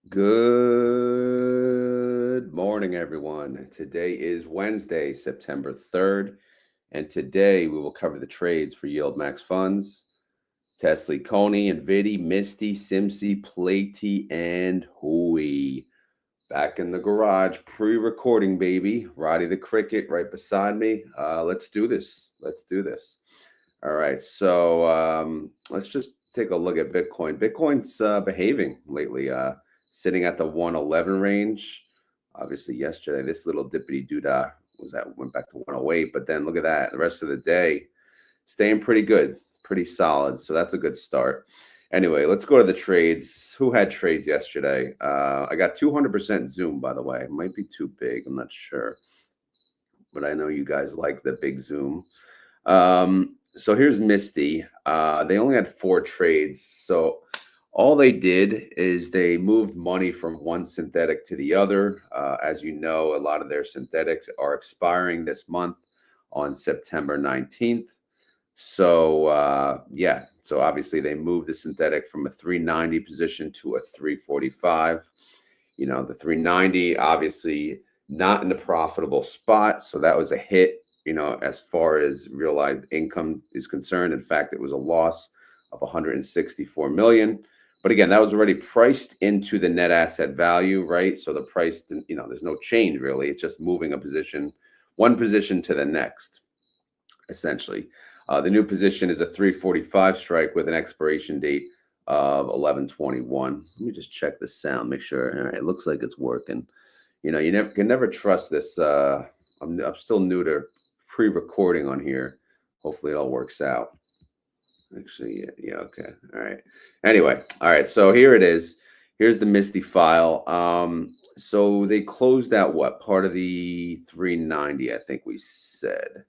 Good morning, everyone. Today is Wednesday, September 3rd, and today we will cover the trades for YieldMax funds, TSLY, CONY, Nvidia, Misty, Simpy, Platey, and HOOY. Back in the garage, pre-recording, baby. Roddy the Cricket right beside me. Let's do this. Let's do this. All right, so let's just take a look at Bitcoin. Bitcoin's behaving lately, sitting at the 111 range. Obviously, yesterday this little dippity doodah went back to 108, but then look at that. The rest of the day staying pretty good, pretty solid. So that's a good start. Anyway, let's go to the trades. Who had trades yesterday? I got 200% Zoom, by the way. It might be too big. I'm not sure, but I know you guys like the big Zoom. So here's Misty. They only had 4 trades. So all they did is they moved money from one synthetic to the other. As you know, a lot of their synthetics are expiring this month on September 19th. So yeah, so obviously they moved the synthetic from a 390 position to a 345. You know, the 390 obviously not in a profitable spot. So that was a hit, you know, as far as realized income is concerned. In fact, it was a loss of 164 million. But again, that was already priced into the net asset value, right? So the price, you know, there's no change really. It's just moving a position, one position to the next, essentially. The new position is a 345 strike with an expiration date of 11/21. Let me just check the sound, make sure. All right, it looks like it's working. You know, you can never trust this. I'm still new to pre-recording on here. Hopefully, it all works out. Actually, yeah, okay, all right. Anyway, all right. So here it is. Here's the Misty file. So they closed out what part of the 390? I think we said.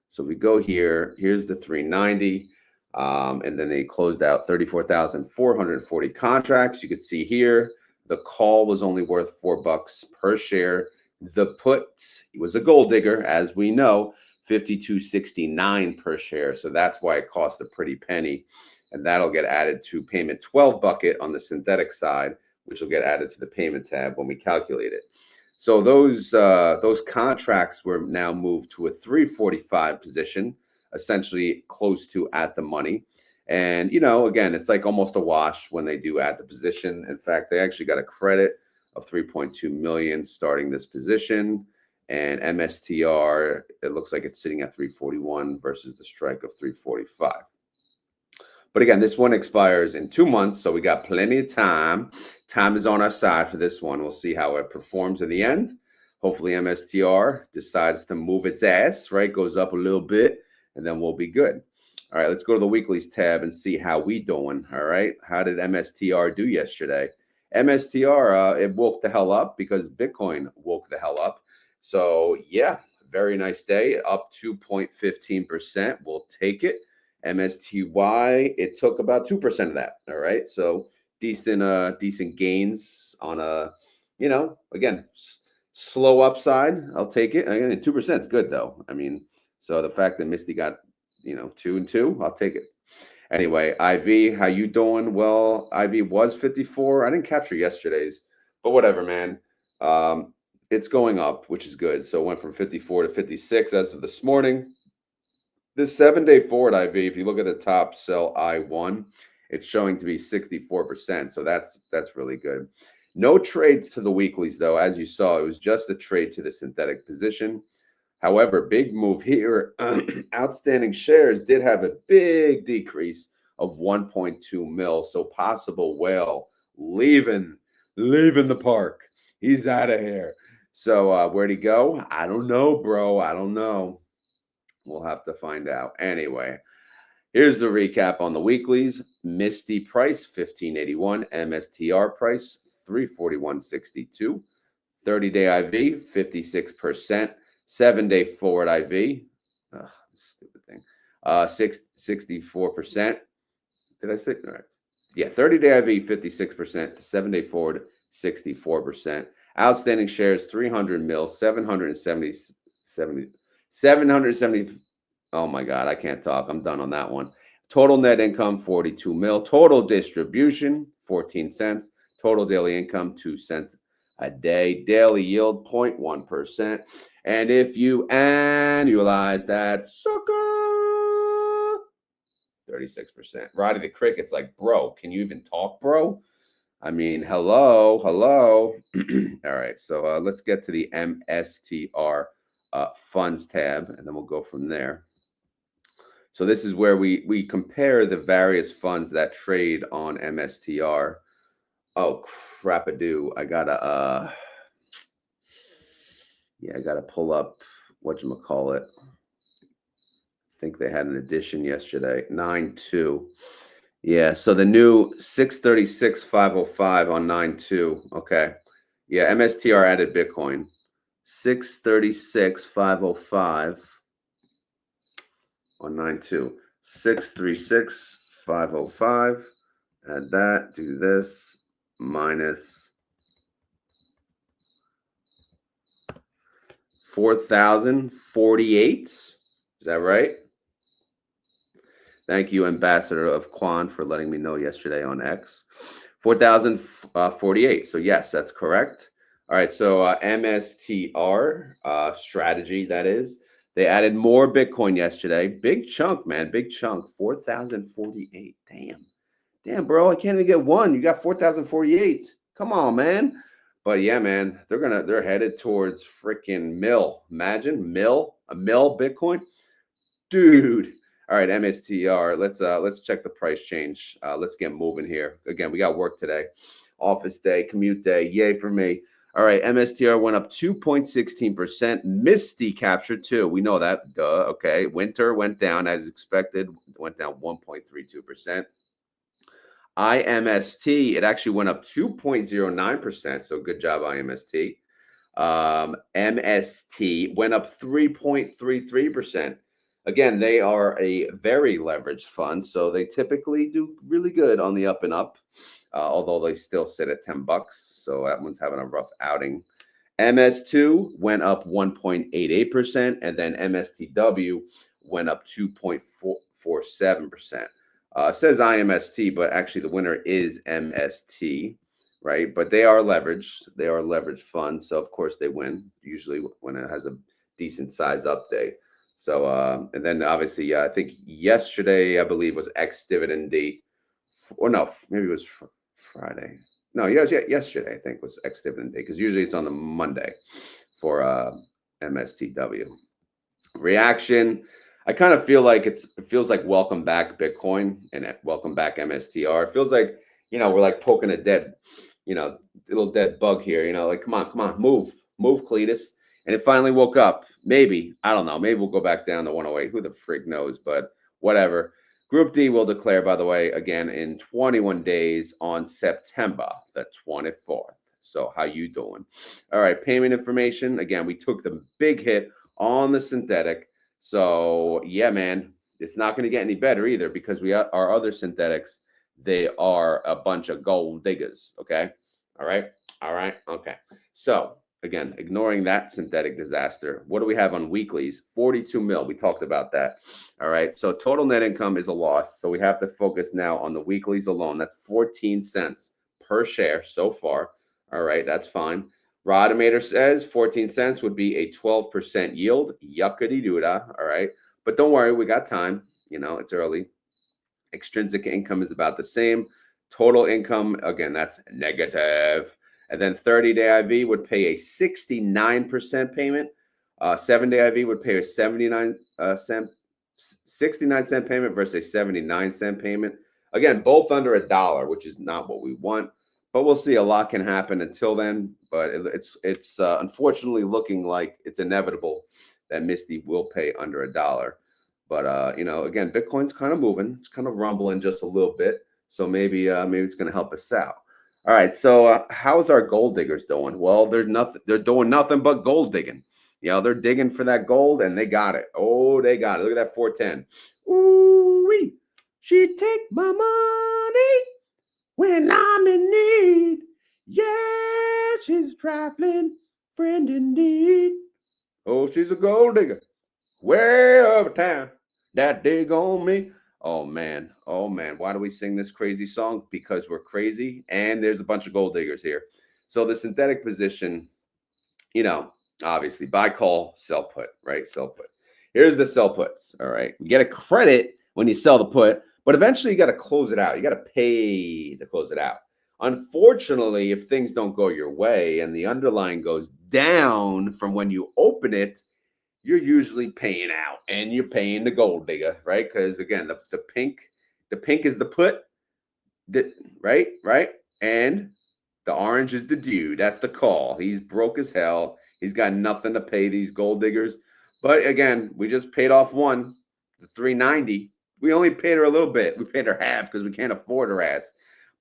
So we go here. Here's the 390. And then they closed out 34,440 contracts. You could see here the call was only worth $4 per share. The put was a gold digger, as we know, 52.69 per share. So that's why it cost a pretty penny. And that'll get added to payment 12 bucket on the synthetic side, which will get added to the payment tab when we calculate it. So those contracts were now moved to a 345 position, essentially close to at the money. And, you know, again, it's like almost a wash when they do at the position. In fact, they actually got a credit of 3.2 million starting this position. And MSTR, it looks like it's sitting at 341 versus the strike of 345. But again, this one expires in 2 months, so we got plenty of time. Time is on our side for this one. We'll see how it performs in the end. Hopefully MSTR decides to move its ass, right? Goes up a little bit, and then we'll be good. All right, let's go to the weeklies tab and see how we doing. All right, how did MSTR do yesterday? MSTR, it woke the hell up because Bitcoin woke the hell up. So yeah, very nice day, up 2.15%. We'll take it. MSTY, it took about 2% of that. All right, so decent gains on a, you know, again, slow upside. I'll take it. Again, 2% is good though. I mean, so the fact that Misty got, you know, 2 and 2, I'll take it. Anyway, IV, how you doing? Well, IV was 54. I didn't capture yesterday's, but whatever, man. It's going up, which is good. So it went from 54 to 56 as of this morning. The 7-day forward IV, if you look at the top sell I1, it's showing to be 64%. So that's really good. No trades to the weeklies, though. As you saw, it was just a trade to the synthetic position. However, big move here. Outstanding shares did have a big decrease of 1.2 mil. So possible whale leaving the park. He's out of here. So where'd he go? I don't know, bro. I don't know. We'll have to find out. Anyway, here's the recap on the weeklies. Misty price 1581, MSTR price 341.62, 30-day IV 56%, 7-day forward IV, stupid thing, 64%. Did I say? All right. Yeah, 30-day IV 56%, 7-day forward 64%. Outstanding shares 300 mil, 770. Oh my God, I can't talk. I'm done on that one. Total net income 42 mil. Total distribution 14 cents. Total daily income, 2 cents a day. Daily yield, 0.1%. And if you annualize that sucker, 36%. Roddy the Cricket's like, bro, can you even talk, bro? I mean, hello. All right, so let's get to the MSTR funds tab, and then we'll go from there. So this is where we compare the various funds that trade on MSTR. Oh, crap-a-doo. I gotta pull up whatchamacallit. I think they had an addition yesterday, 9/2. Yeah, so the new 636,505 on 9/2. Okay. Yeah, MSTR added Bitcoin. 636,505 on 9/2. 636,505. Add that, do this, minus 4,048. Is that right? Thank you, Ambassador of Quan, for letting me know yesterday on X. 4,048. So yes, that's correct. All right, so MSTR strategy, that is. They added more Bitcoin yesterday. Big chunk, man, big chunk. 4,048. Damn, bro, I can't even get one. You got 4,048. Come on, man. But yeah, man, they're headed towards freaking mill. Imagine a mill Bitcoin, dude. All right, MSTR. Let's check the price change. Let's get moving here. Again, we got work today. Office day, commute day. Yay for me. All right, MSTR went up 2.16%. Misty captured too. We know that. Duh. Okay. Winter went down as expected. Went down 1.32%. IMST, it actually went up 2.09%. So good job, IMST. MST went up 3.33%. Again, they are a very leveraged fund, so they typically do really good on the up and up, although they still sit at $10. So that one's having a rough outing. MS2 went up 1.88%, and then MSTW went up 2.47%. It says IMST, but actually the winner is MST, right? But they are leveraged. They are leveraged funds, so of course they win, usually when it has a decent size update. So, and then obviously, I think yesterday, I believe, was ex-dividend date. Or no, maybe it was Friday. No, yesterday, I think, was ex-dividend date, because usually it's on the Monday for MSTW. Reaction, I kind of feel like it feels like welcome back Bitcoin and welcome back MSTR. It feels like, we're like poking a dead, little dead bug here, like, come on, move, Cletus. And it finally woke up. Maybe, I don't know, maybe we'll go back down to 108. Who the frig knows, but whatever. Group D will declare, by the way, again in 21 days on September the 24th. So how you doing? All right, payment information. Again, we took the big hit on the synthetic. So yeah, man, it's not going to get any better either, because our other synthetics, they are a bunch of gold diggers. Okay. All right. Okay. So again, ignoring that synthetic disaster, what do we have on weeklies? 42 mil. We talked about that. All right. So total net income is a loss. So we have to focus now on the weeklies alone. That's 14 cents per share so far. All right. That's fine. Rodimator says 14 cents would be a 12% yield. Yuckity-doo-dah. All right. But don't worry, we got time. It's early. Extrinsic income is about the same. Total income, again, that's negative. And then 30-day IV would pay a 69% payment. 7-day IV would pay a 69-cent payment versus a 79-cent payment. Again, both under $1, which is not what we want. But we'll see. A lot can happen until then. But it's unfortunately looking like it's inevitable that Misty will pay under $1. But again, Bitcoin's kind of moving. It's kind of rumbling just a little bit. So maybe it's going to help us out. All right. So how's our gold diggers doing? Well, they're doing nothing but gold digging. They're digging for that gold, and they got it. Oh, they got it. Look at that 410. Ooh-wee. She take my money when I'm in need. Yeah, she's a trifling friend indeed. Oh, she's a gold digger way over town. That dig on me. Oh man. Oh man. Why do we sing this crazy song? Because we're crazy and there's a bunch of gold diggers here. So the synthetic position, you know, obviously buy call, sell put, right? Sell put. Here's the sell puts. All right. You get a credit when you sell the put, but eventually you got to close it out. You got to pay to close it out. Unfortunately, if things don't go your way and the underlying goes down from when you open it, you're usually paying out and you're paying the gold digger, right? Because again, the pink is the put, right? And the orange is the dude. That's the call. He's broke as hell. He's got nothing to pay these gold diggers. But again, we just paid off one, the 390. We only paid her a little bit. We paid her half because we can't afford her ass.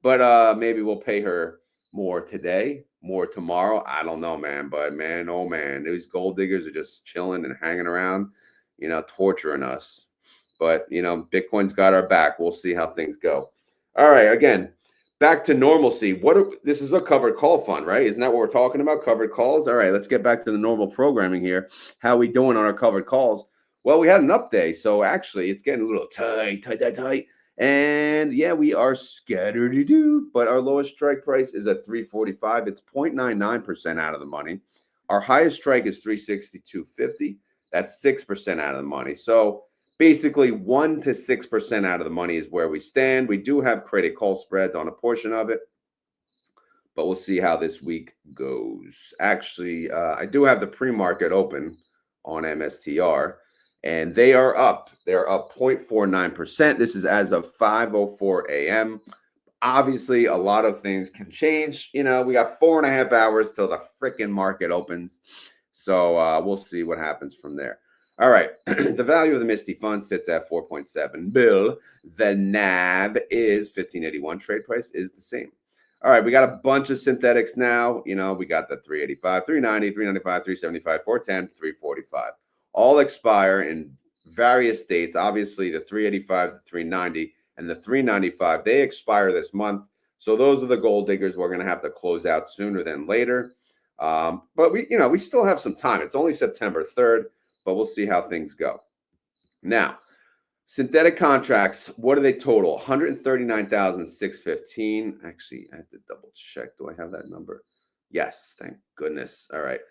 But maybe we'll pay her more today, more tomorrow. I don't know, man. But man, oh man, these gold diggers are just chilling and hanging around, torturing us. But Bitcoin's got our back. We'll see how things go. All right, again, back to normalcy. This is a covered call fund, right? Isn't that what we're talking about? Covered calls. All right, let's get back to the normal programming here. How are we doing on our covered calls? Well, we had an up day, so actually it's getting a little tight. And yeah, we are scattered to do, but our lowest strike price is at 345. It's 0.99% out of the money. Our highest strike is 362.50. That's 6% out of the money. So basically 1 to 6% out of the money is where we stand. We do have credit call spreads on a portion of it, but we'll see how this week goes. Actually, I do have the pre-market open on MSTR, and they are up. They're up 0.49%. This is as of 5:04 a.m. Obviously, a lot of things can change. We got 4.5 hours till the freaking market opens. So we'll see what happens from there. All right. The value of the Misty fund sits at 4.7 bill. The NAV is 1581. Trade price is the same. All right. We got a bunch of synthetics now. We got the 385, 390, 395, 375, 410, 345. All expire in various dates. Obviously, the 385, the 390, and the 395, they expire this month. So those are the gold diggers we're going to have to close out sooner than later. But we still have some time. It's only September 3rd. But we'll see how things go. Now, synthetic contracts, what do they total? 139,615. Actually, I have to double check. Do I have that number? Yes, thank goodness. All right.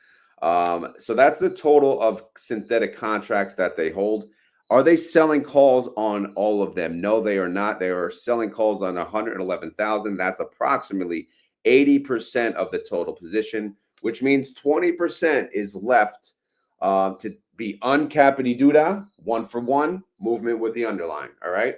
So that's the total of synthetic contracts that they hold. Are they selling calls on all of them? No, they are not. They are selling calls on 111,000. That's approximately 80% of the total position, which means 20% is left to be uncappity doodah, 1-for-1 movement with the underlying. All right.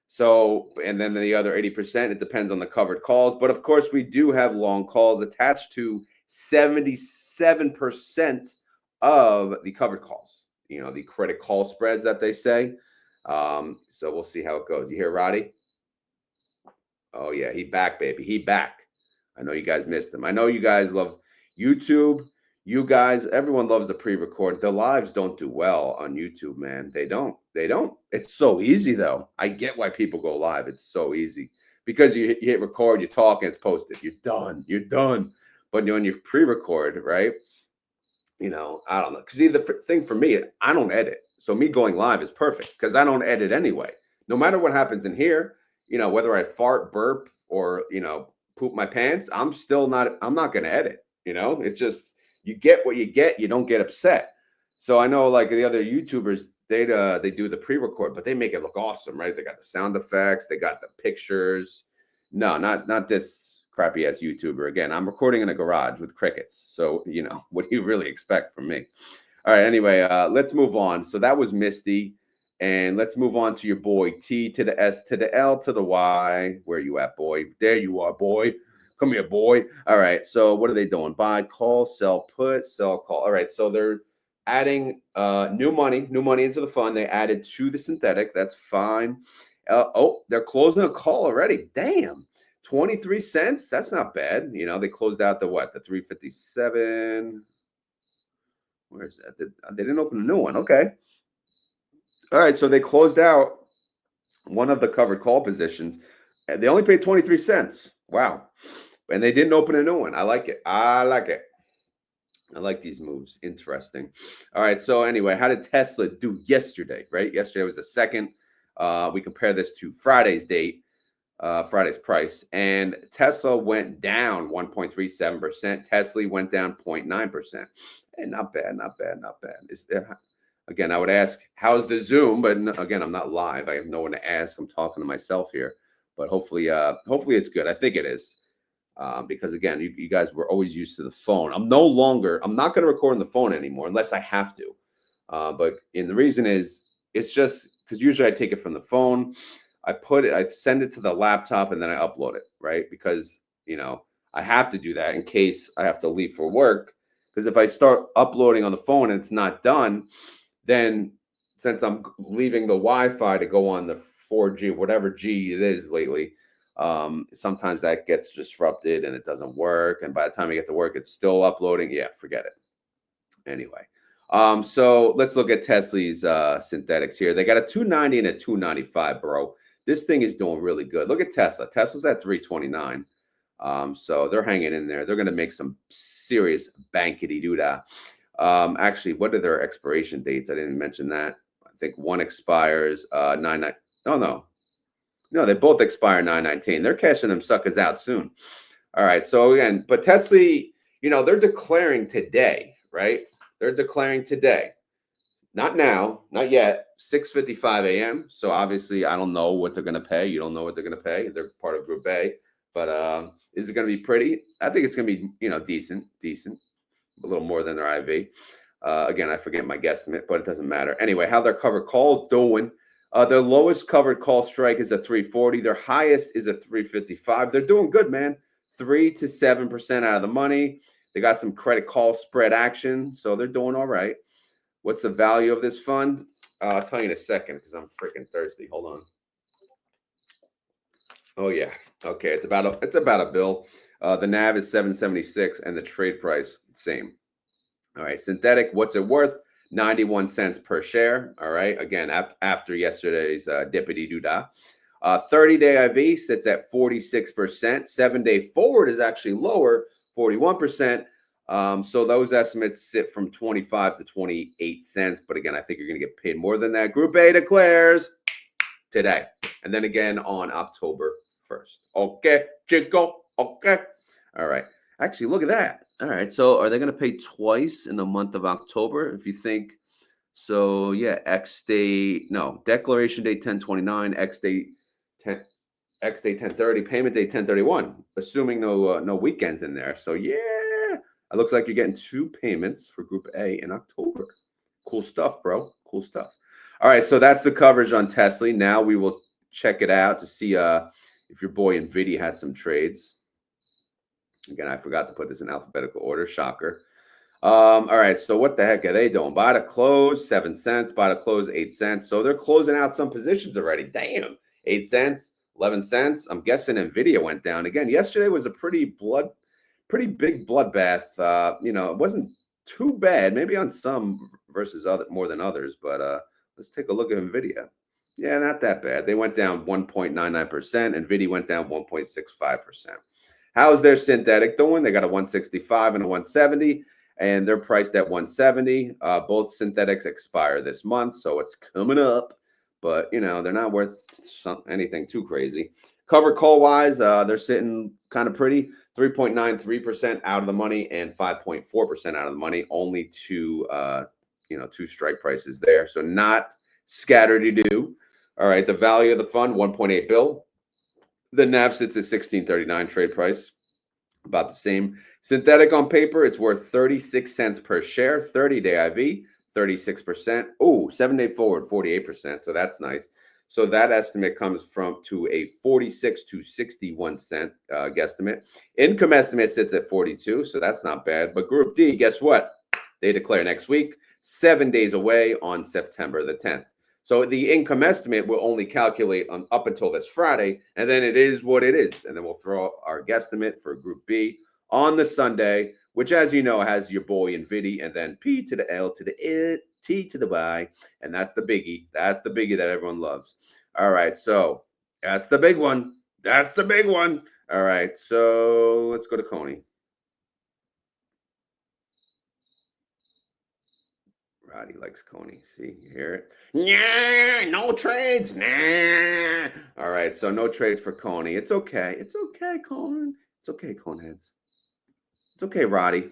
So, and then the other 80%, it depends on the covered calls. But of course, we do have long calls attached to 77% of the covered calls, the credit call spreads that they say. So we'll see how it goes. You hear Roddy? Oh, yeah. He back, baby. He back. I know you guys missed him. I know you guys love YouTube. You guys, everyone loves the pre-record. The lives don't do well on YouTube, man. They don't. It's so easy, though. I get why people go live. It's so easy because you hit record, you talk, and it's posted. You're done. But when you pre-record, right? I don't know. Because the thing for me, I don't edit. So me going live is perfect because I don't edit anyway. No matter what happens in here, whether I fart, burp, or, poop my pants, I'm not going to edit. It's just, you get what you get. You don't get upset. So I know like the other YouTubers, they do the pre-record, but they make it look awesome, right? They got the sound effects. They got the pictures. No, not this crappy ass YouTuber. Again, I'm recording in a garage with crickets. So, what do you really expect from me? All right. Anyway, let's move on. So that was Misty. And let's move on to your boy, T to the S to the L to the Y. Where you at, boy? There you are, boy. Come here, boy. All right. So what are they doing? Buy, call, sell, put, sell, call. All right. So they're adding new money into the fund. They added to the synthetic. That's fine. They're closing a call already. Damn. 23 cents. That's not bad. They closed out the 357. Where's that? They didn't open a new one. Okay. All right. So they closed out one of the covered call positions. They only paid 23 cents. Wow. And they didn't open a new one. I like it. I like these moves. Interesting. All right. So anyway, how did Tesla do yesterday, right? Yesterday was the second. We compare this to Friday's date, Friday's price, and Tesla went down 1.37%. TSLY went down 0.9%. And not bad, not bad, not bad. Again, I would ask, how's the Zoom? But again, I'm not live. I have no one to ask. I'm talking to myself here. But hopefully it's good. I think it is. Because again, you guys were always used to the phone. I'm not going to record on the phone anymore unless I have to. And the reason is, it's just because usually I take it from the phone. I send it to the laptop and then I upload it, right? Because, I have to do that in case I have to leave for work. Because if I start uploading on the phone and it's not done, then since I'm leaving the Wi-Fi to go on the 4G, whatever G it is lately, sometimes that gets disrupted and it doesn't work. And by the time I get to work, it's still uploading. Yeah, forget it. Anyway, so let's look at TSLY's synthetics here. They got a 290 and a 295, bro. This thing is doing really good. Look at Tesla. Tesla's at 329. So they're hanging in there. They're going to make some serious bankity doo-dah. Actually, what are their expiration dates? I didn't mention that. I think one expires 9. No, they both expire 9/19. They're cashing them suckers out soon. All right. So again, but TSLY, they're declaring today, right? They're declaring today. Not now, not yet. 6:55 a.m. So obviously, I don't know what they're going to pay. You don't know what they're going to pay. They're part of Group A. But is it going to be pretty? I think it's going to be, decent, a little more than their IV. Again, I forget my guesstimate, but it doesn't matter. Anyway, how their covered calls doing? Their lowest covered call strike is a 340. Their highest is a 355. They're doing good, man. 3 to 7% out of the money. They got some credit call spread action, so they're doing all right. What's the value of this fund? I'll tell you in a second because I'm freaking thirsty. Hold on. Oh yeah. Okay, it's about a bill. The NAV is 776 and the trade price same. All right, synthetic, what's it worth? 91 cents per share. All right, again, after yesterday's dippity doo-dah. 30-day IV sits at 46%. 7-day forward is actually lower, 41%. So those estimates sit from 25 to 28 cents. But again, I think you're going to get paid more than that. Group A declares today. And then again on October 1st. Okay, Chico. Okay. All right. Actually, look at that. All right. So are they going to pay twice in the month of October? If you think so, yeah, declaration date 10/29, X date 10/30, payment date 10/31, assuming no weekends in there. So yeah, it looks like you're getting 2 payments for Group A in October. Cool stuff, bro. Cool stuff. All right, so that's the coverage on TSLY. Now we will check it out to see if your boy Nvidia had some trades. Again, I forgot to put this in alphabetical order. Shocker. All right, so what the heck are they doing? Buy to close, 7 cents. Buy to close, 8 cents. So they're closing out some positions already. Damn, 8 cents, 11 cents. I'm guessing Nvidia went down again. Yesterday was a pretty big bloodbath. It wasn't too bad. Maybe on some versus more than others. But let's take a look at Nvidia. Yeah, not that bad. They went down 1.99%. Nvidia went down 1.65%. How's their synthetic doing? They got a 165 and a 170, and they're priced at 170. Both synthetics expire this month, so it's coming up. But, they're not worth anything too crazy. Cover call wise, they're sitting kind of pretty. 3.93% out of the money and 5.4% out of the money. Only two strike prices there. So not scattered-do. All right, the value of the fund, 1.8 bill. The NAV sits at 16.39 trade price, about the same. Synthetic on paper, it's worth 36 cents per share. 30-day IV, 36%. Oh, 7-day forward, 48%. So that's nice. So that estimate comes to a 46 to 61 cent guesstimate. Income estimate sits at 42, so that's not bad. But Group D, guess what? They declare next week, 7 days away on September the 10th. So the income estimate will only calculate up until this Friday, and then it is what it is. And then we'll throw our guesstimate for Group B on the Sunday, which, as you know, has your boy Nvidia, and then P to the L to the I, T to the Y, and that's the biggie. That's the biggie that everyone loves. All right, so that's the big one. That's the big one. All right, so let's go to Coney. Roddy likes Coney. See, you hear it? Nah, no trades. Nah. All right, so no trades for Coney. It's okay. It's okay, Con. It's okay, Coneheads. It's okay, Roddy.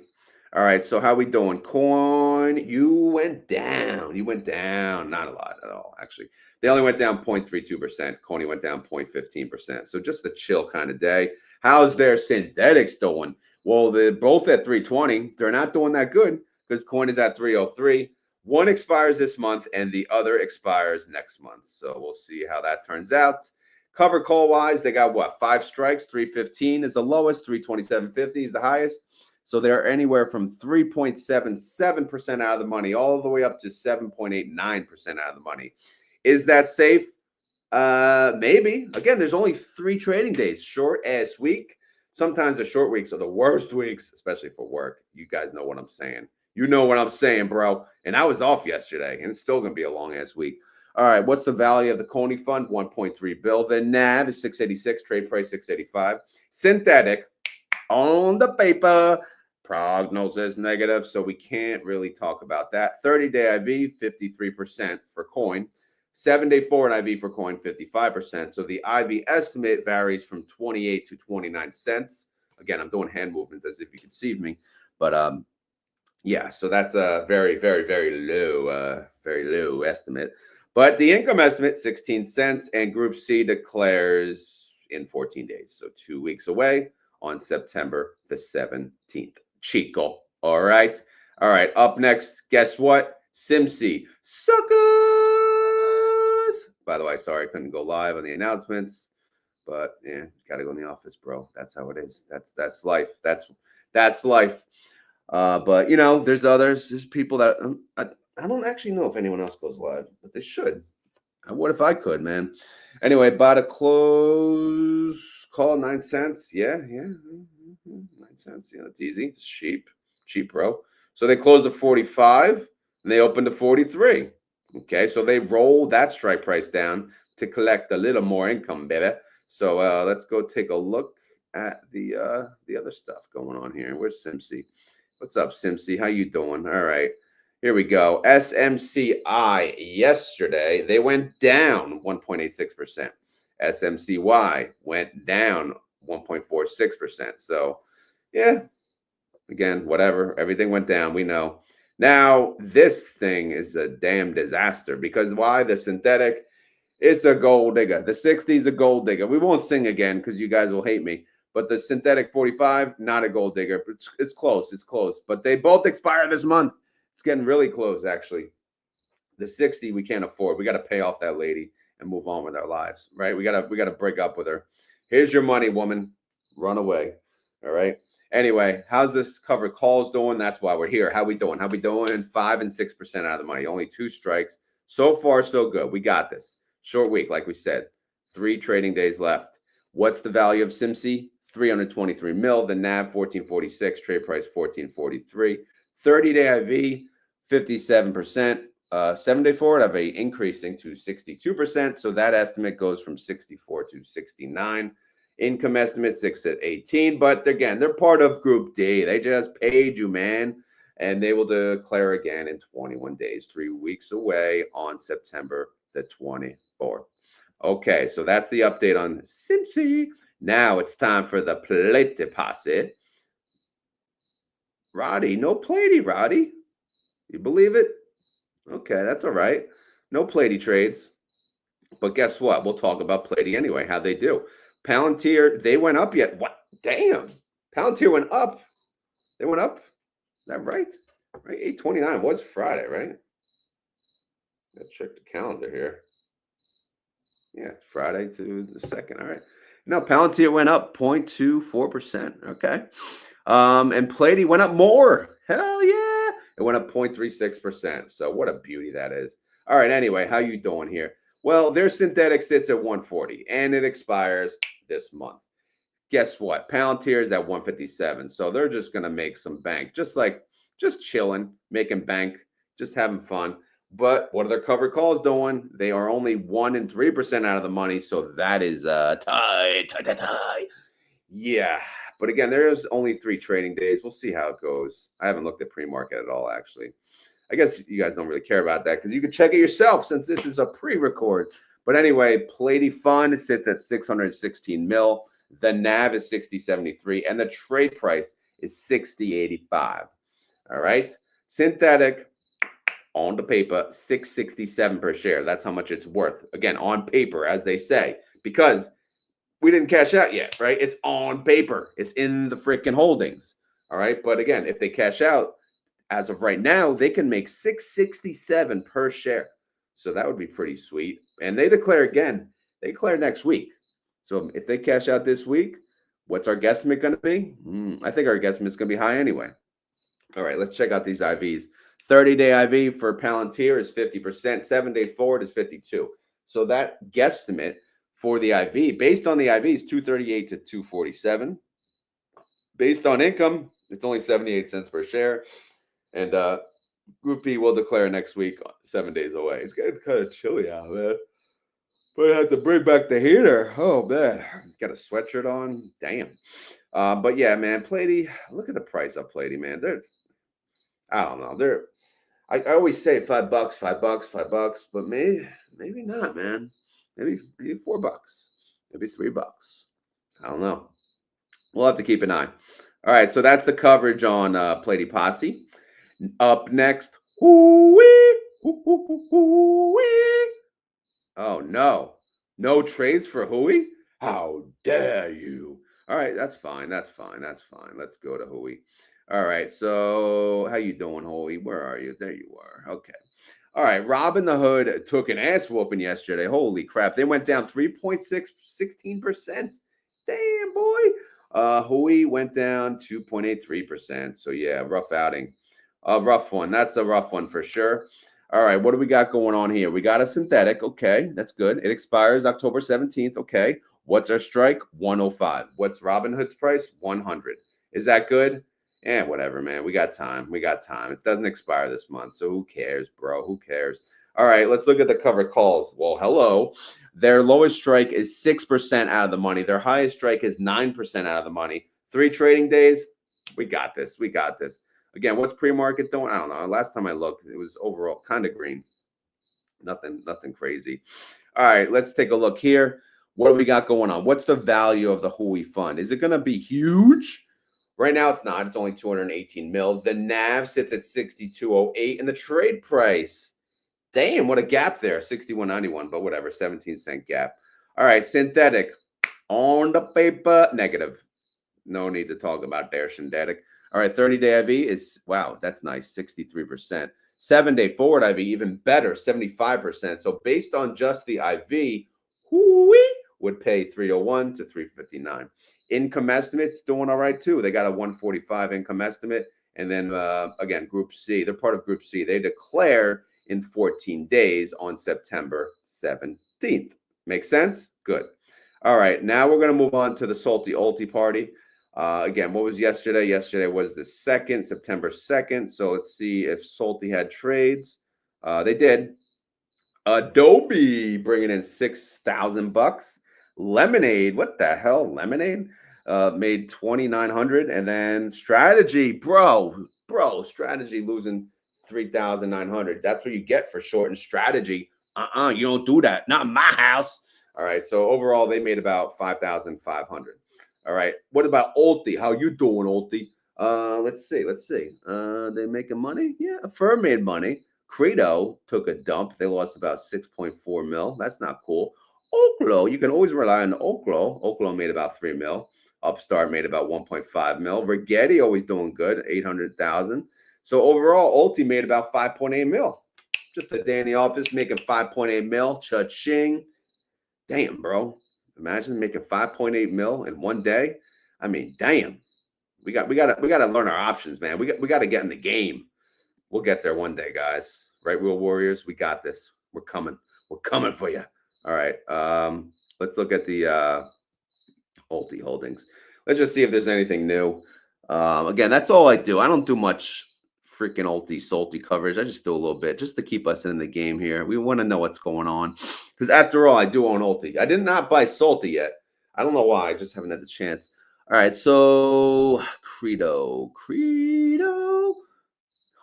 All right, so how we doing? Coin, you went down. You went down. Not a lot at all, actually. They only went down 0.32%. Coney went down 0.15%. So just a chill kind of day. How's their synthetics doing? Well, they're both at 320. They're not doing that good because Coin is at 303. One expires this month and the other expires next month. So we'll see how that turns out. Cover call wise, they got what? 5 strikes. 315 is the lowest. 327.50 is the highest. So they're anywhere from 3.77% out of the money all the way up to 7.89% out of the money. Is that safe? Maybe. Again, there's only 3 trading days. Short ass week. Sometimes the short weeks are the worst weeks, especially for work. You guys know what I'm saying. You know what I'm saying, bro. And I was off yesterday, and it's still going to be a long ass week. All right, what's the value of the Coney fund? 1.3 bill. The NAV is 686. Trade price 685. Synthetic on the paper. Prognosis negative, so we can't really talk about that. 30-day IV, 53% for Coin. 7-day forward IV for Coin, 55%. So the IV estimate varies from 28 to 29 cents. Again, I'm doing hand movements as if you could see me. But yeah, so that's a very, very, very low estimate. But the income estimate, 16 cents, and Group C declares in 14 days. So 2 weeks away on September the 17th. Chico. All right. All right. Up next, guess what? Simpy. Suckers. By the way, sorry I couldn't go live on the announcements. But yeah, gotta go in the office, bro. That's how it is. That's life. That's life. But you know, there's others. There's people that I don't actually know if anyone else goes live, but they should. What if I could, man? Anyway, bought a close call 9 cents. Yeah. 9 cents. Yeah, that's easy. It's cheap, bro. So they closed at 45 and they opened at 43. Okay, so they rolled that strike price down to collect a little more income, baby. So let's go take a look at the other stuff going on here. Where's Simpy? What's up, Simpy? How you doing? All right. Here we go. SMCI yesterday, they went down 1.86%. SMCY went down 1.46%. So, yeah, again, whatever. Everything went down. We know. Now, this thing is a damn disaster because why? The synthetic, it's a gold digger. The 60 is a gold digger. We won't sing again because you guys will hate me. But the synthetic 45, not a gold digger. It's close. It's close. But they both expire this month. It's getting really close, actually. The 60 we can't afford. We got to pay off that lady and move on with our lives, right? We gotta break up with her. Here's your money, woman. Run away. All right. Anyway, how's this covered calls doing? That's why we're here. How we doing? 5 and 6% out of the money. Only 2 strikes. So far, so good. We got this. Short week, like we said. 3 trading days left. What's the value of Simpy? 323 mil. The NAV 1446. Trade price 1443. 30-day IV 57%. 7-day forward IV increasing to 62%. So that estimate goes from 64 to 69. Income estimate 6 at 18. But again, they're part of Group D. They just paid you, man. And they will declare again in 21 days, 3 weeks away on September the 24th. Okay, so that's the update on Simpy. Now it's time for the plate deposit. Roddy, no Platey, Roddy. You believe it? Okay, that's all right. No Platey trades. But guess what? We'll talk about Platey anyway, how they do. Palantir, they went up yet. What? Damn. Palantir went up. They went up. Is that right? Right? 829 was Friday, right? Let's check the calendar here. Yeah, Friday to the 2nd. All right. No, Palantir went up 0.24%. Okay. And Platey went up more. Hell yeah. It went up 0.36%. So what a beauty that is. All right. Anyway, how you doing here? Well, their synthetic sits at 140 and it expires this month. Guess what? Palantir is at 157. So they're just going to make some bank. Just chilling, making bank, just having fun. But what are their covered calls doing? They are only 1 and 3% out of the money. So that is tight. Yeah. But again, there's only 3 trading days. We'll see how it goes. I haven't looked at pre-market at all, actually. I guess you guys don't really care about that because you can check it yourself since this is a pre-record. But anyway, Platey Fund sits at 616 mil. The NAV is 60.73, and the trade price is 60.85. All right. Synthetic on the paper, 667 per share. That's how much it's worth. Again, on paper, as they say, because we didn't cash out yet, right? It's on paper. It's in the freaking holdings. All right. But again, if they cash out, as of right now, they can make 667 per share. So that would be pretty sweet. And they declare again, they declare next week. So if they cash out this week, what's our guesstimate going to be? I think our guesstimate is going to be high anyway. All right, let's check out these IVs. 30-day IV for Palantir is 50%. 7-day forward is 52. So that guesstimate for the IV, based on the IV, is 238 to 247. Based on income, it's only 78 cents per share. And Group B will declare next week, 7 days away. It's getting kind of chilly out, man. But I have to bring back the heater. Oh, man. Got a sweatshirt on. Damn. But yeah, man, Platey, look at the price of Platey, man. I don't know. I always say $5, $5, but maybe not, man. Maybe $4, maybe $3. I don't know. We'll have to keep an eye. All right, so that's the coverage on Platey Posse. Up next, Hoie. Oh no, no trades for Hoie? How dare you? All right, that's fine. That's fine. Let's go to Hoie. All right, so how you doing, Hoie? Where are you? There you are. Okay. All right, Robin the Hood took an ass whooping yesterday. Holy crap. They went down 3.16%. Damn, boy. Hoie went down 2.83%. So yeah, rough outing. A rough one. That's a rough one for sure. All right, what do we got going on here? We got a synthetic. Okay, that's good. It expires October 17th. Okay. What's our strike? 105. What's Robinhood's price? 100. Is that good? Whatever, man. We got time. It doesn't expire this month, so who cares, bro? Who cares? All right, let's look at the covered calls. Well, hello. Their lowest strike is 6% out of the money. Their highest strike is 9% out of the money. 3 trading days. We got this. Again, what's pre-market doing? I don't know. Last time I looked, it was overall kind of green. Nothing crazy. All right, let's take a look here. What do we got going on? What's the value of the Hoie fund? Is it going to be huge? Right now, it's not. It's only 218 mil. The NAV sits at 62.08, and the trade price, damn, what a gap there, 61.91. But whatever, 17-cent gap. All right, synthetic on the paper, negative. No need to talk about their synthetic. All right, 30-day IV is, wow, that's nice, 63%. 7-day forward IV, even better, 75%. So based on just the IV, Hoie would pay 301 to 359. Income estimates doing all right too. They got a 145 income estimate. And then again, Group C, they're part of Group C. They declare in 14 days on September 17th. Make sense? Good. All right, now we're going to move on to the SLTY Ulti party. Again, what was yesterday? Yesterday was the 2nd, September 2nd. So let's see if SLTY had trades. They did. Adobe bringing in $6,000. Lemonade, what the hell? Lemonade made 2,900, and then Strategy, bro, Strategy losing 3,900. That's what you get for short and Strategy. You don't do that. Not in my house. All right. So overall, they made about 5,500. All right. What about Ulti? How you doing, Ulti? Let's see. They making money? Yeah, Affirm made money. Credo took a dump. They lost about 6.4 mil. That's not cool. Oklo, you can always rely on Oklo. Oklo made about 3 mil. Upstart made about 1.5 mil. Rigetti always doing good, 800,000. So overall, Ulti made about 5.8 mil. Just a day in the office making 5.8 mil. Cha-ching. Damn, bro. Imagine making 5.8 mil in one day. I mean, damn. We got to learn our options, man. We got to get in the game. We'll get there one day, guys. Right, Real Warriors? We got this. We're coming. We're coming for you. All right. Let's look at the Ulti holdings. Let's just see if there's anything new. Again, that's all I do. I don't do much freaking Ulti, SLTY coverage. I just do a little bit just to keep us in the game here. We want to know what's going on. Because after all, I do own Ulti. I did not buy SLTY yet. I don't know why. I just haven't had the chance. All right. So Credo.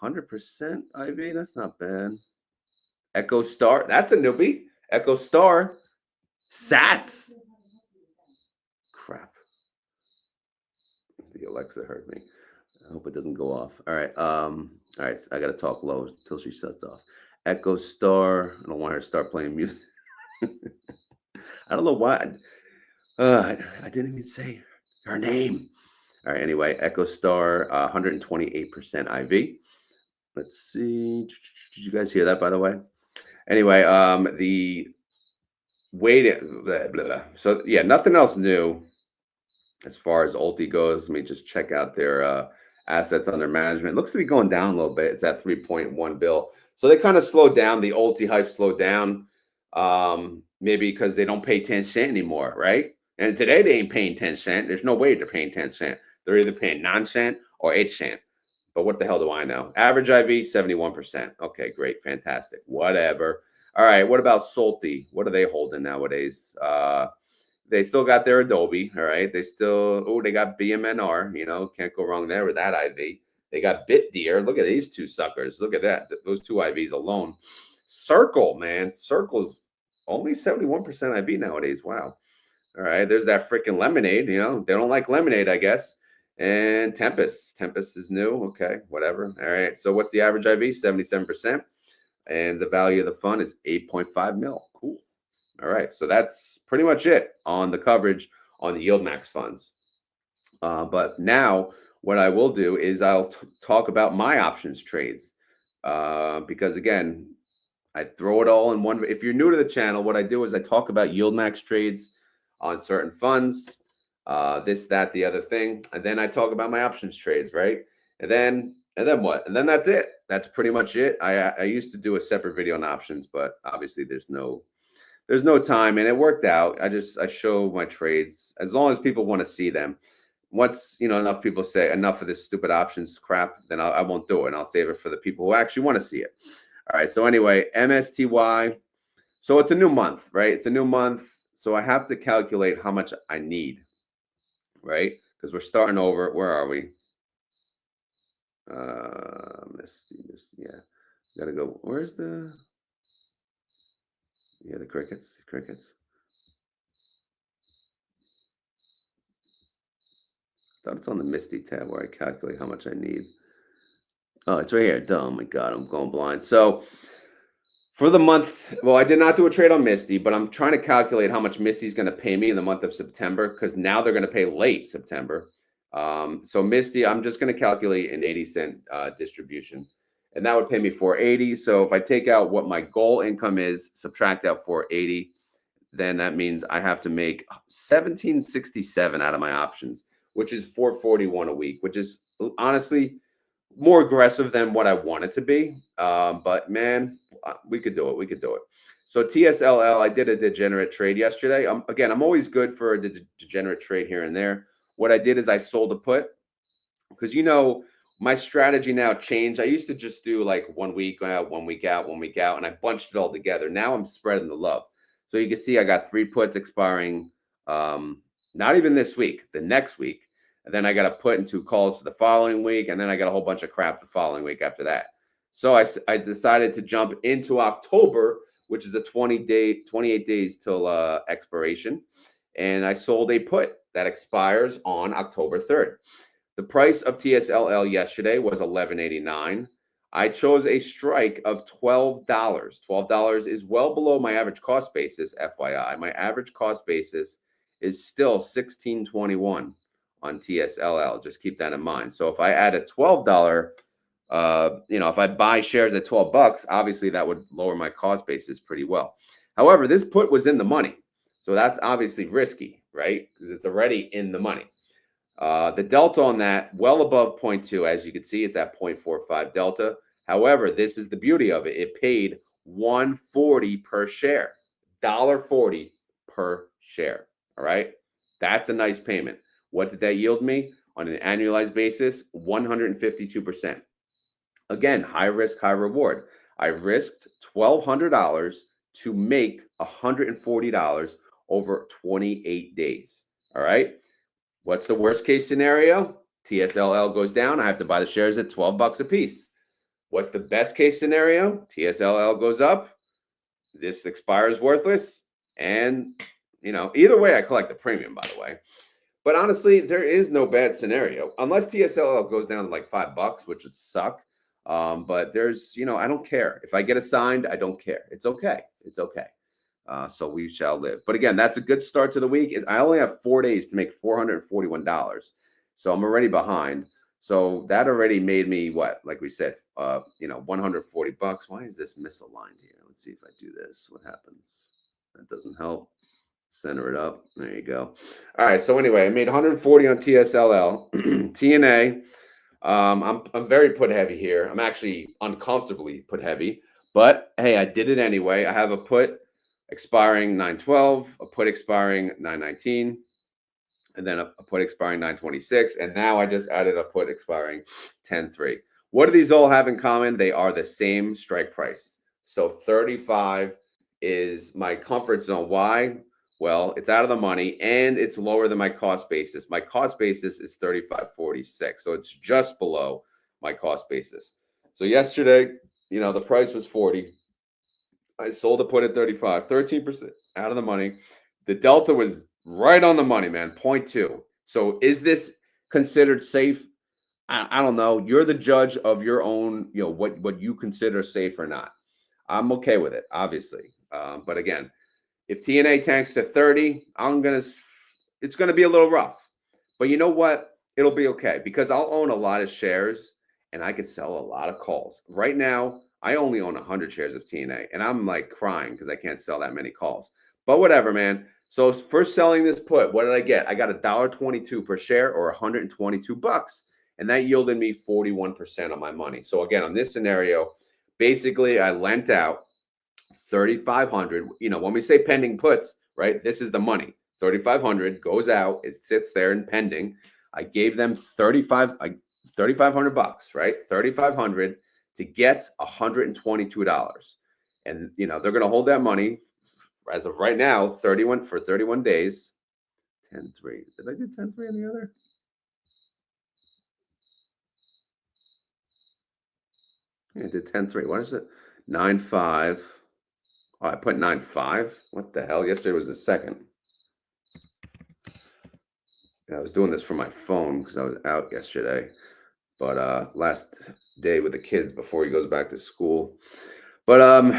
100% IV. That's not bad. Echo Star. That's a newbie. Echo Star. Sats. Crap. The Alexa heard me. I hope it doesn't go off. All right. All right. I got to talk low until she shuts off. Echo Star. I don't want her to start playing music. I don't know why. I didn't even say her name. All right. Anyway, Echo Star, 128% IV. Let's see. Did you guys hear that, by the way? Anyway, the weight. Blah, blah, blah. So yeah, nothing else new as far as Ulti goes. Let me just check out their assets under management. Looks to be going down a little bit. It's at 3.1 bill. So they kind of slowed down. The Ulti hype slowed down. Maybe because they don't pay 10 cent anymore, right? And today they ain't paying 10 cent. There's no way they're paying 10 cent. They're either paying 9 cent or 8 cent. But what the hell do I know? Average IV, 71%. Okay, great. Fantastic. Whatever. All right. What about SLTY? What are they holding nowadays? They still got their Adobe. All right. They still, they got BMNR. You know, can't go wrong there with that IV. They got BitDeer. Look at these two suckers. Look at that. Those two IVs alone. Circle, man. Circle's only 71% IV nowadays. Wow. All right. There's that freaking lemonade. You know, they don't like lemonade, I guess. And Tempest. Tempest is new. Okay, whatever. All right. So what's the average IV? 77%. And the value of the fund is 8.5 mil. Cool. All right. So that's pretty much it on the coverage on the YieldMax funds. But now what I will do is I'll talk about my options trades. Because again, I throw it all in one. If you're new to the channel, what I do is I talk about YieldMax trades on certain funds. This, that, the other thing, and then I talk about my options trades, right? And then what? And then that's it. That's pretty much it. I used to do a separate video on options, but obviously there's no time, and it worked out. I show my trades as long as people want to see them. Once enough people say enough of this stupid options crap, then I won't do it, and I'll save it for the people who actually want to see it. All right. So anyway, MSTY. So it's a new month, right? It's a new month, so I have to calculate how much I need. Right? Because we're starting over. Where are we? Misty, yeah. Gotta go. Where's the crickets? I thought it's on the Misty tab where I calculate how much I need. Oh, it's right here. Oh my God, I'm going blind. So for the month, well, I did not do a trade on Misty, but I'm trying to calculate how much Misty's going to pay me in the month of September, because now they're going to pay late September. So Misty, I'm just going to calculate an 80-cent distribution, and that would pay me $480. So if I take out what my goal income is, subtract out $480, then that means I have to make $1767 out of my options, which is $441 a week, which is honestly more aggressive than what I want it to be. But man, we could do it. So TSLL, I did a degenerate trade yesterday. Again, I'm always good for a degenerate trade here and there. What I did is I sold a put, because my strategy now changed. I used to just do like 1 week out, 1 week out, 1 week out, and I bunched it all together. Now I'm spreading the love. So you can see I got 3 puts expiring, not even this week, the next week. And then I got to put in 2 calls for the following week. And then I got a whole bunch of crap the following week after that. So I decided to jump into October, which is a 28 days till expiration. And I sold a put that expires on October 3rd. The price of TSLL yesterday was $11.89. I chose a strike of $12. $12 is well below my average cost basis, FYI. My average cost basis is still $16.21 on TSLL. Just keep that in mind. So if I add a $12, if I buy shares at $12, obviously that would lower my cost basis pretty well. However, this put was in the money. So that's obviously risky, right? Because it's already in the money. The delta on that, well above 0.2. As you can see, it's at 0.45 delta. However, this is the beauty of it. It paid $1.40 per share, $1.40 per share. All right. That's a nice payment. What did that yield me on an annualized basis? 152%. Again, high risk, high reward. I risked $1,200 to make $140 over 28 days. All right. What's the worst case scenario? TSLL goes down. I have to buy the shares at $12 a piece. What's the best case scenario? TSLL goes up. This expires worthless. And, either way, I collect the premium, by the way. But honestly, there is no bad scenario unless TSLL goes down to like $5, which would suck. But there's, I don't care. If I get assigned, I don't care. It's okay. It's okay. So we shall live. But again, that's a good start to the week. I only have 4 days to make $441. So I'm already behind. So that already made me what? Like we said, $140. Why is this misaligned here? Let's see if I do this. What happens? That doesn't help. Center it up. There you go. All right. So anyway, I made 140 on TSLL. TNA. I'm very put heavy here. I'm actually uncomfortably put heavy. But hey, I did it anyway. I have a put expiring 9/12, a put expiring 9/19, and then a put expiring 9/26, and now I just added a put expiring 10/3. What do these all have in common? They are the same strike price. So 35 is my comfort zone. Why? Well, it's out of the money and it's lower than my cost basis. My cost basis is 35.46, so it's just below my cost basis. So yesterday, the price was 40. I sold a put at 35, 13% out of the money. The delta was right on the money, man, 0.2. So is this considered safe? I don't know. You're the judge of your own, what you consider safe or not. I'm okay with it, obviously. But again, if TNA tanks to 30, it's gonna be a little rough. But you know what? It'll be okay because I'll own a lot of shares and I could sell a lot of calls. Right now, I only own 100 shares of TNA and I'm like crying because I can't sell that many calls. But whatever, man. So for selling this put, what did I get? I got $1.22 per share or $122. And that yielded me 41% of my money. So again, on this scenario, basically I lent out 3,500. When we say pending puts, right? This is the money. 3,500 goes out. It sits there in pending. I gave them $3,500, right? 3,500 to get $122. And they're going to hold that money as of right now, 31 days. 10/3. Did I do 10/3 on the other? Yeah, I did 10/3. What is it? 9/5. Oh, I put 9/5. What the hell? Yesterday was the second. I was doing this from my phone because I was out yesterday. But last day with the kids before he goes back to school. But all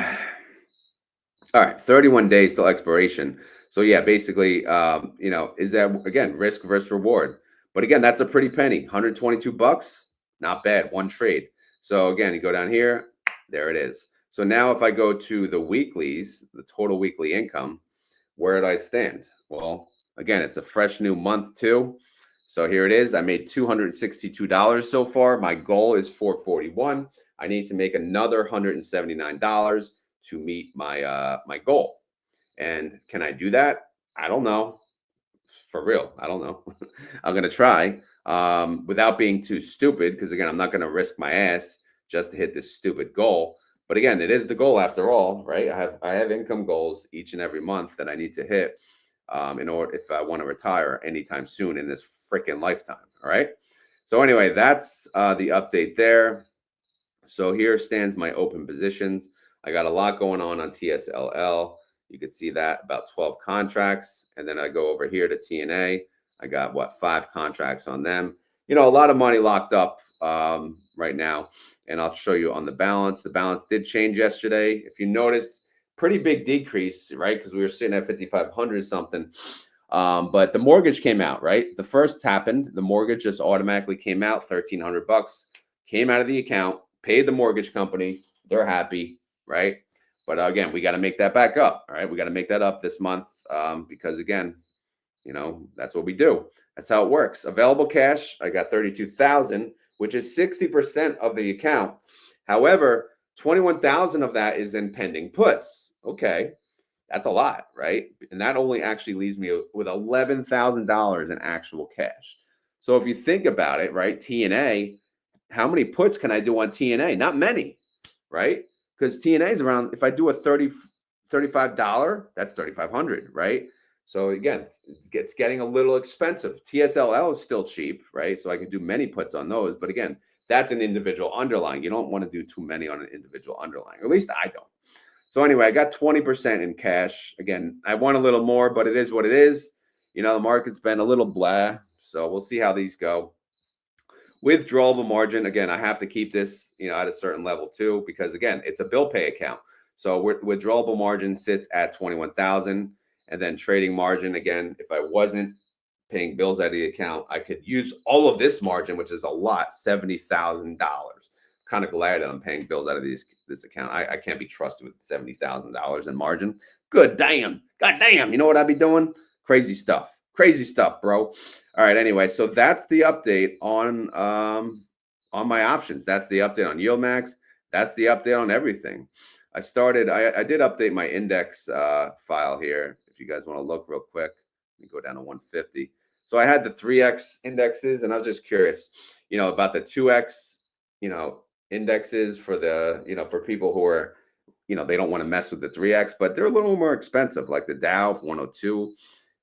right, 31 days till expiration. So yeah, basically, is that again risk versus reward? But again, that's a pretty penny. $122, not bad. One trade. So again, you go down here, there it is. So now if I go to the weeklies, the total weekly income, where did I stand? Well, again, it's a fresh new month too. So here it is. I made $262 so far. My goal is $441. I need to make another $179 to meet my my goal. And can I do that? I don't know. For real, I don't know. I'm gonna try without being too stupid, because again, I'm not gonna risk my ass just to hit this stupid goal. But again, it is the goal after all, right? I have income goals each and every month that I need to hit in order if I want to retire anytime soon in this freaking lifetime. All right. So anyway, that's the update there. So here stands my open positions. I got a lot going on TSLL. You can see that about 12 contracts. And then I go over here to TNA. I got 5 contracts on them. A lot of money locked up right now. And I'll show you on the balance. The balance did change yesterday. If you notice, pretty big decrease, right? Because we were sitting at 5,500 something. But the mortgage came out, right? The first happened. The mortgage just automatically came out, $1,300 came out of the account, paid the mortgage company. They're happy, right? But again, we got to make that back up. All right. We got to make that up this month because again, that's what we do. That's how it works. Available cash, I got 32,000, which is 60% of the account. However, 21,000 of that is in pending puts. Okay. That's a lot, right? And that only actually leaves me with $11,000 in actual cash. So if you think about it, right, TNA, how many puts can I do on TNA? Not many, right? Because TNA is around, if I do a $35, that's 3,500, right? So again, it's getting a little expensive. TSLL is still cheap, right? So I can do many puts on those. But again, That's an individual underlying. You don't want to do too many on an individual underlying. Or at least I don't. So anyway, I got 20% in cash. Again, I want a little more, but it is what it is. The market's been a little blah. So we'll see how these go. Withdrawable margin, again, I have to keep this, at a certain level too, because again, it's a bill pay account. So withdrawable margin sits at 21,000, and then trading margin, again, if I wasn't paying bills out of the account, I could use all of this margin, which is a lot, $70,000. Kind of glad that I'm paying bills out of this account. I can't be trusted with $70,000 in margin. God damn, you know what I'd be doing? Crazy stuff, bro. All right, anyway, so that's the update on my options. That's the update on YieldMax. That's the update on everything. I did update my index file here. If you guys want to look real quick, let me go down to 150. So I had the 3X indexes, and I was just curious, about the 2X, indexes for the, for people who are, they don't want to mess with the 3X, but they're a little more expensive, like the Dow 102.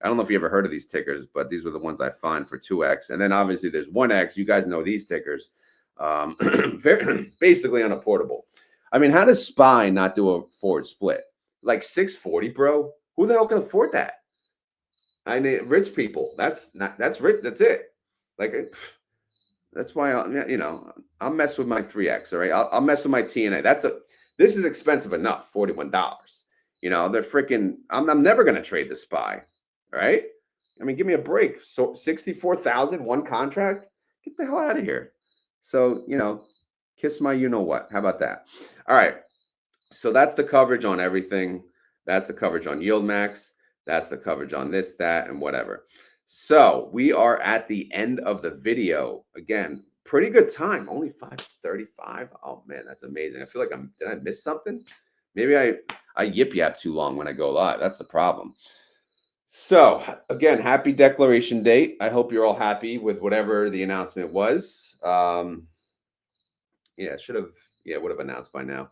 I don't know if you ever heard of these tickers, but these were the ones I find for 2X. And then obviously there's 1X. You guys know these tickers. Basically unapportable. I mean, how does SPY not do a forward split? Like 640, bro? Who the hell can afford that? I mean, rich people. That's rich. That's it. Like, that's why I'll mess with my 3X. All right, I'll mess with my TNA. This is expensive enough. $41. They're freaking. I'm never gonna trade the SPY. Right? I mean, give me a break. So 64,000 one contract. Get the hell out of here. So kiss my what. How about that? All right. So that's the coverage on everything. That's the coverage on YieldMax. That's the coverage on this, that, and whatever. So we are at the end of the video. Again, pretty good time. Only 5:35. Oh man, that's amazing. I feel like did I miss something? Maybe I yip yap too long when I go live. That's the problem. So again, happy declaration date. I hope you're all happy with whatever the announcement was. Yeah, would have announced by now.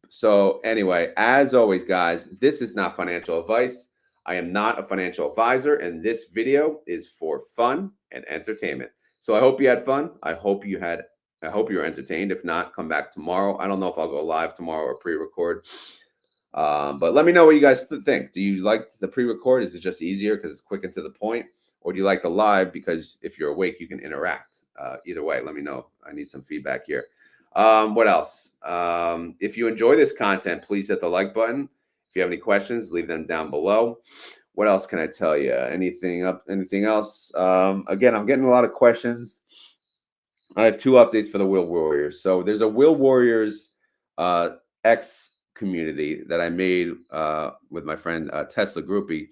So anyway, as always, guys, this is not financial advice. I am not a financial advisor, and this video is for fun and entertainment. So I hope you had fun. I hope you were entertained. If not, come back tomorrow. I don't know if I'll go live tomorrow or pre-record. But let me know what you guys think. Do you like the pre-record? Is it just easier because it's quick and to the point? Or do you like the live because if you're awake, you can interact? Either way, let me know. I need some feedback here. What else? If you enjoy this content, please hit the like button. If you have any questions, leave them down below. What else can I tell you? Anything else? Again, I'm getting a lot of questions. I have 2 updates for the Will Warriors. So there's a Will Warriors X community that I made with my friend Tesla Groupie.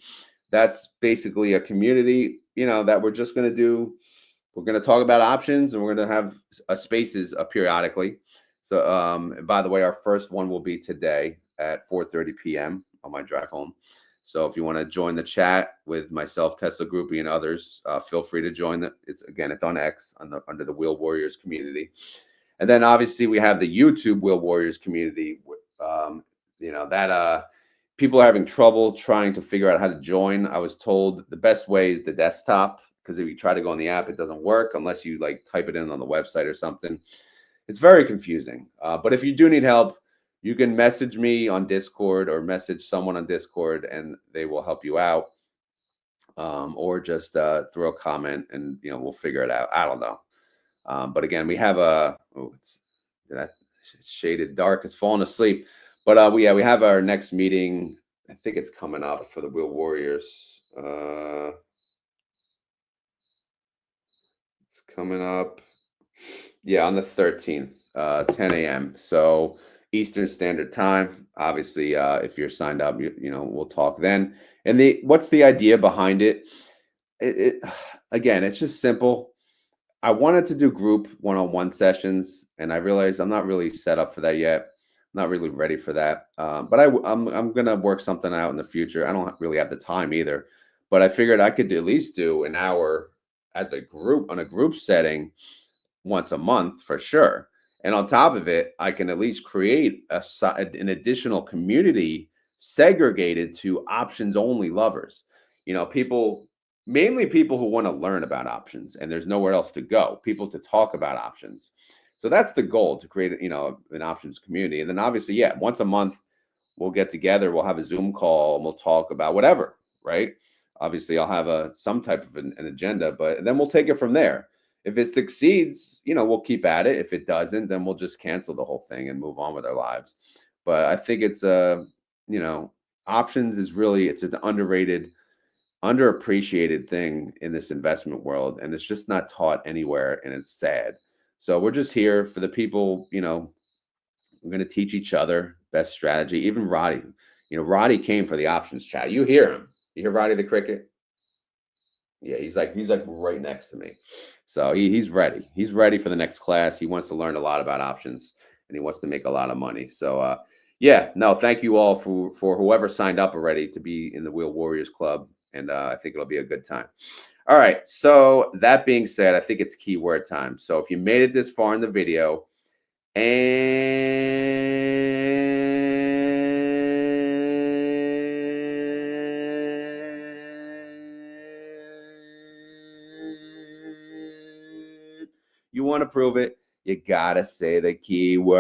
That's basically a community, that we're just going to do. We're going to talk about options, and we're going to have spaces periodically. So, by the way, our first one will be today at 4:30 p.m. on my drive home. So if you want to join the chat with myself, Tesla Groupie, and others, feel free to join. It's on X under the Will Warriors community. And then obviously we have the YouTube Will Warriors community. That people are having trouble trying to figure out how to join. I was told the best way is the desktop, because if you try to go on the app, it doesn't work unless you type it in on the website or something. It's very confusing. But if you do need help, you can message me on Discord or message someone on Discord, and they will help you out. Or just throw a comment, and we'll figure it out. I don't know. But again, we have it's shaded dark. It's falling asleep. But we have our next meeting. I think it's coming up for the Will Warriors. It's coming up. Yeah, on the 13th, 10 a.m. So Eastern Standard Time. Obviously, if you're signed up, we'll talk then. And what's the idea behind it? Again, it's just simple. I wanted to do group one-on-one sessions, and I realized I'm not really set up for that yet. I'm not really ready for that. But I'm gonna work something out in the future. I don't really have the time either, but I figured I could at least do an hour as a group on a group setting once a month for sure. And on top of it, I can at least create an additional community segregated to options only lovers. People mainly people who want to learn about options and there's nowhere else to go, people to talk about options. So that's the goal, to create, an options community. And then obviously, yeah, once a month we'll get together, we'll have a Zoom call and we'll talk about whatever, right? Obviously, I'll have some type of an agenda, but then we'll take it from there. If it succeeds, we'll keep at it. If it doesn't, then we'll just cancel the whole thing and move on with our lives. But I think it's options is really, it's an underrated, underappreciated thing in this investment world, and it's just not taught anywhere, and it's sad. So we're just here for the people, we're going to teach each other best strategy. Even Roddy, Roddy came for the options chat. You hear him. You hear Roddy the cricket? Yeah, he's like right next to me. So he's ready. He's ready for the next class. He wants to learn a lot about options, and he wants to make a lot of money. So yeah, no, thank you all for whoever signed up already to be in the Wheel Warriors Club, and I think it'll be a good time. All right. So that being said, I think it's keyword time. So if you made it this far in the video, and you want to prove it, you gotta say the keyword.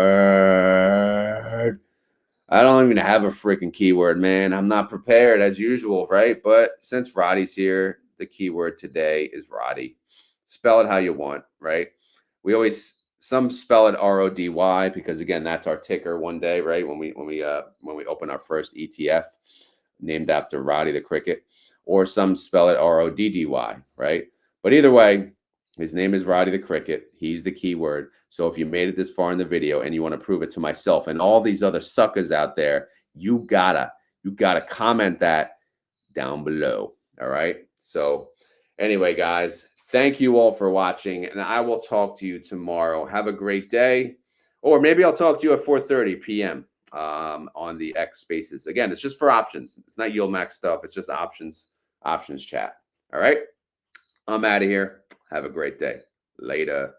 I don't even have a freaking keyword, man. I'm not prepared as usual, right? But since Roddy's here, the keyword today is Roddy. Spell it how you want, right? Some spell it RODY because again, that's our ticker one day, right? When we open our first ETF named after Roddy the Cricket, or some spell it RODDY, right? But either way, his name is Roddy the Cricket. He's the keyword. So if you made it this far in the video and you want to prove it to myself and all these other suckers out there, you gotta comment that down below. All right. So anyway, guys, thank you all for watching, and I will talk to you tomorrow. Have a great day, or maybe I'll talk to you at 4:30 p.m. On the X Spaces. Again, it's just for options. It's not YieldMax stuff. It's just options chat. All right. I'm out of here. Have a great day. Later.